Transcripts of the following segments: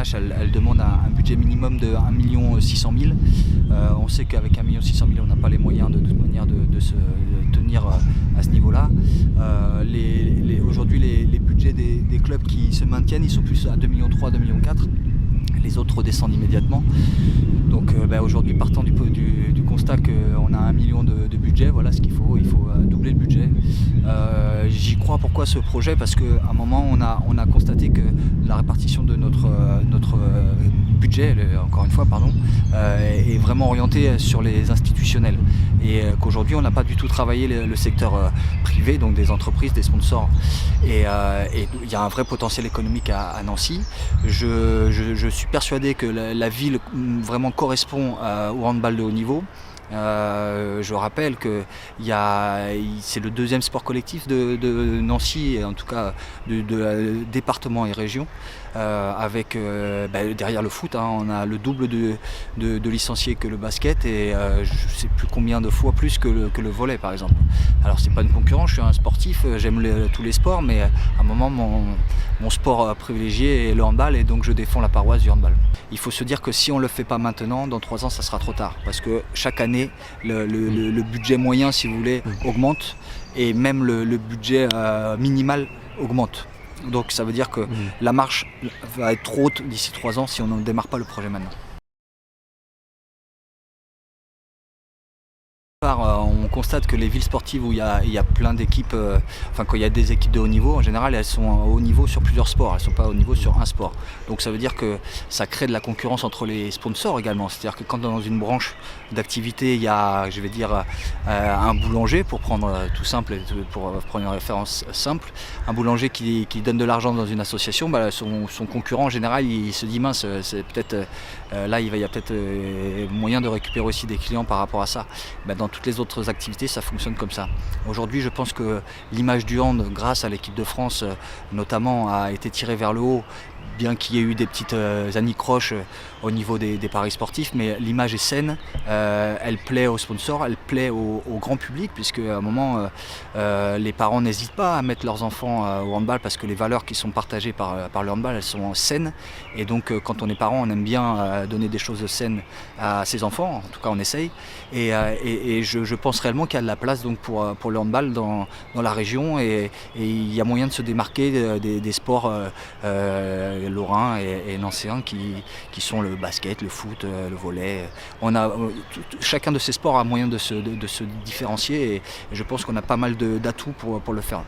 LNH elle demande un budget minimum de 1 600 000. On sait qu'avec 1 600 000 on n'a pas les moyens de toute manière de se tenir à ce niveau-là. Aujourd'hui les budgets des clubs qui se maintiennent, ils sont plus à 2,3 millions, 2,4 millions. Les autres redescendent immédiatement. Donc aujourd'hui, partant du constat qu'on a 1 million de budget, voilà ce qu'il faut, il faut doubler le budget. J'y crois. Pourquoi ce projet? Parce qu'à un moment on a constaté que la répartition de notre budget, encore une fois pardon, est vraiment orientée sur les institutionnels et qu'aujourd'hui on n'a pas du tout travaillé le secteur privé, donc des entreprises, des sponsors, et il y a un vrai potentiel économique à Nancy. Je suis persuadé que la ville vraiment correspond au handball de haut niveau. Je rappelle que c'est le deuxième sport collectif de Nancy, et en tout cas de département et région, avec derrière le foot, on a le double de licenciés que le basket, et je ne sais plus combien de fois plus que le volley par exemple. Alors c'est pas une concurrence, je suis un sportif, j'aime tous les sports, mais à un moment mon sport privilégié est le handball, et donc je défends la paroisse du handball. Il faut se dire que si on ne le fait pas maintenant, dans 3 ans ça sera trop tard, parce que chaque année le budget moyen, si vous voulez, augmente, et même le budget minimal augmente. Donc ça veut dire que la marche va être trop haute d'ici 3 ans si on ne démarre pas le projet maintenant. On constate que les villes sportives où il y a plein d'équipes, quand il y a des équipes de haut niveau, en général elles sont au haut niveau sur plusieurs sports, elles ne sont pas au niveau sur un sport. Donc ça veut dire que ça crée de la concurrence entre les sponsors également. C'est-à-dire que quand dans une branche d'activité il y a, je vais dire, un boulanger, pour prendre tout simple, pour prendre une référence simple, un boulanger qui donne de l'argent dans une association, son concurrent en général il se dit mince, c'est peut-être là il y a peut-être moyen de récupérer aussi des clients par rapport à ça. Dans toutes les autres activités, ça fonctionne comme ça. Aujourd'hui, je pense que l'image du hand, grâce à l'équipe de France notamment, a été tirée vers le haut, bien qu'il y ait eu des petites anicroches au niveau des paris sportifs, mais l'image est saine, elle plaît aux sponsors, elle plaît au grand public, puisque à un moment les parents n'hésitent pas à mettre leurs enfants au handball, parce que les valeurs qui sont partagées par le handball, elles sont saines, et donc quand on est parent, on aime bien donner des choses saines à ses enfants, en tout cas on essaye, et je pense réellement qu'il y a de la place donc pour le handball dans la région, et il y a moyen de se démarquer des sports lorrains et nancéens qui sont le basket, le foot, le volley. Chacun de ces sports a moyen de se différencier, et je pense qu'on a pas mal d'atouts pour le faire.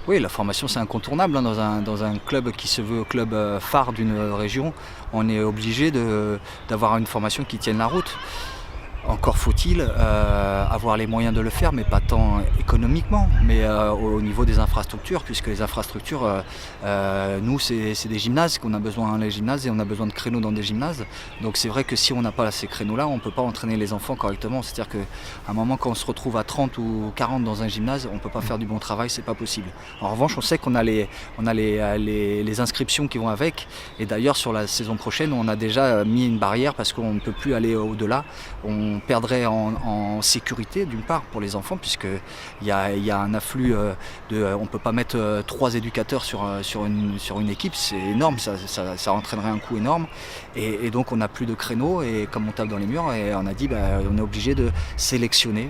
Oui, la formation c'est incontournable dans un club qui se veut club phare d'une région. On est obligé d'avoir une formation qui tienne la route. Encore faut-il avoir les moyens de le faire, mais pas tant économiquement, mais au niveau des infrastructures, puisque les infrastructures, nous c'est des gymnases qu'on a besoin, les gymnases, et on a besoin de créneaux dans des gymnases. Donc c'est vrai que si on n'a pas ces créneaux-là, on ne peut pas entraîner les enfants correctement. C'est-à-dire qu'à un moment, quand on se retrouve à 30 ou 40 dans un gymnase, on ne peut pas faire du bon travail, c'est pas possible. En revanche, on sait qu'on a les inscriptions qui vont avec, et d'ailleurs sur la saison prochaine, on a déjà mis une barrière parce qu'on ne peut plus aller au-delà. On perdrait en sécurité d'une part pour les enfants, puisqu'il y a un afflux on ne peut pas mettre 3 éducateurs sur une équipe, c'est énorme, ça entraînerait un coût énorme, et donc on n'a plus de créneaux, et comme on tape dans les murs, et on a dit on est obligé de sélectionner.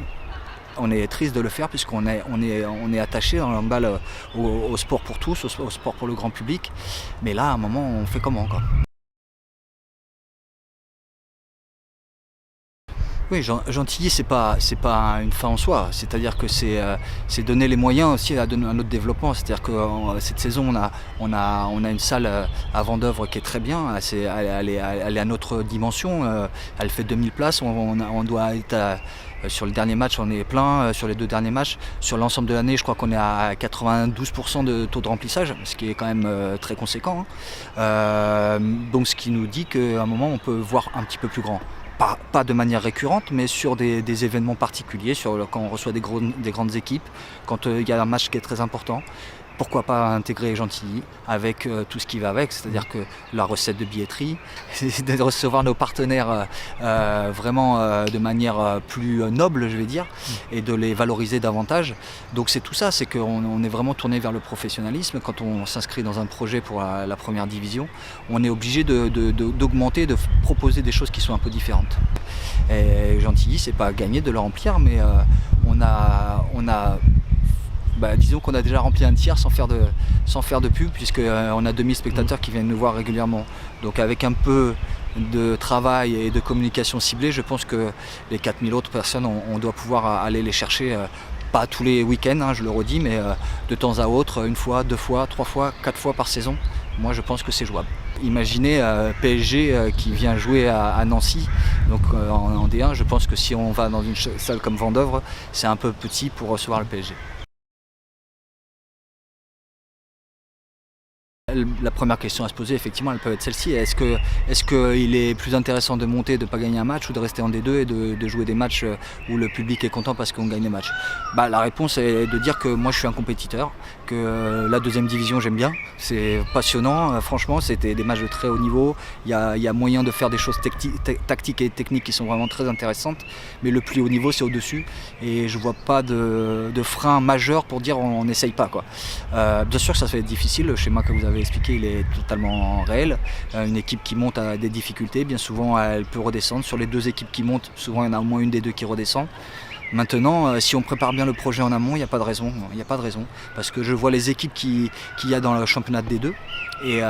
On est triste de le faire, puisqu'on est attaché dans le handball au sport pour tous, au sport pour le grand public, mais là à un moment on fait comment quoi. Oui, Gentilly, c'est pas une fin en soi. C'est-à-dire que c'est donner les moyens aussi à notre développement. C'est-à-dire que cette saison, on a une salle à Vendeuvre qui est très bien. Elle est à notre dimension. Elle fait 2000 places. On doit être sur le dernier match, on est plein. Sur les 2 derniers matchs, sur l'ensemble de l'année, je crois qu'on est à 92% de taux de remplissage, ce qui est quand même très conséquent. Donc, ce qui nous dit qu'à un moment, on peut voir un petit peu plus grand. Pas de manière récurrente, mais sur des événements particuliers, quand on reçoit des grandes équipes, quand il y a un match qui est très important. pourquoi pas intégrer Gentilly avec tout ce qui va avec, c'est-à-dire que la recette de billetterie, c'est de recevoir nos partenaires vraiment de manière plus noble, je vais dire, et de les valoriser davantage. Donc c'est tout ça, c'est qu'on est vraiment tourné vers le professionnalisme. Quand on s'inscrit dans un projet pour la première division, on est obligé d'augmenter, de proposer des choses qui sont un peu différentes. Et Gentilly, c'est pas gagné de le remplir, mais disons qu'on a déjà rempli un tiers sans faire de pub, puisqu'on a 2000 spectateurs qui viennent nous voir régulièrement. Donc avec un peu de travail et de communication ciblée, je pense que les 4000 autres personnes, on doit pouvoir aller les chercher, pas tous les week-ends, je le redis, mais de temps à autre, 1 fois, 2 fois, 3 fois, 4 fois par saison. Moi je pense que c'est jouable. Imaginez PSG qui vient jouer à Nancy, donc en D1, je pense que si on va dans une salle comme Vendeuvre, c'est un peu petit pour recevoir le PSG. La première question à se poser, effectivement, elle peut être celle-ci. Est-ce qu'il est plus intéressant de monter, de ne pas gagner un match, ou de rester en D2 et de jouer des matchs où le public est content parce qu'on gagne des matchs? La réponse est de dire que moi je suis un compétiteur, que la 2e division j'aime bien, c'est passionnant, franchement c'était des matchs de très haut niveau, il y a moyen de faire des choses tactiques et techniques qui sont vraiment très intéressantes, mais le plus haut niveau c'est au-dessus, et je vois pas de frein majeur pour dire on n'essaye pas, quoi. Bien sûr ça va être difficile, le schéma que vous avez expliqué, il est totalement réel. Une équipe qui monte a des difficultés, bien souvent elle peut redescendre. Sur les 2 équipes qui montent, souvent il y en a au moins une des 2 qui redescend. Maintenant, si on prépare bien le projet en amont, il n'y a pas de raison. Parce que je vois les équipes qu'il y a dans le championnat de D2, et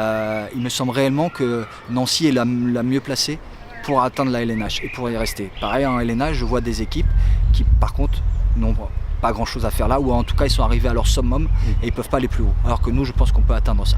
il me semble réellement que Nancy est la mieux placée pour atteindre la LNH et pour y rester. Pareil, en LNH, je vois des équipes qui, par contre, n'ont pas grand chose à faire là, ou en tout cas ils sont arrivés à leur summum et ils ne peuvent pas aller plus haut. Alors que nous, je pense qu'on peut atteindre ça.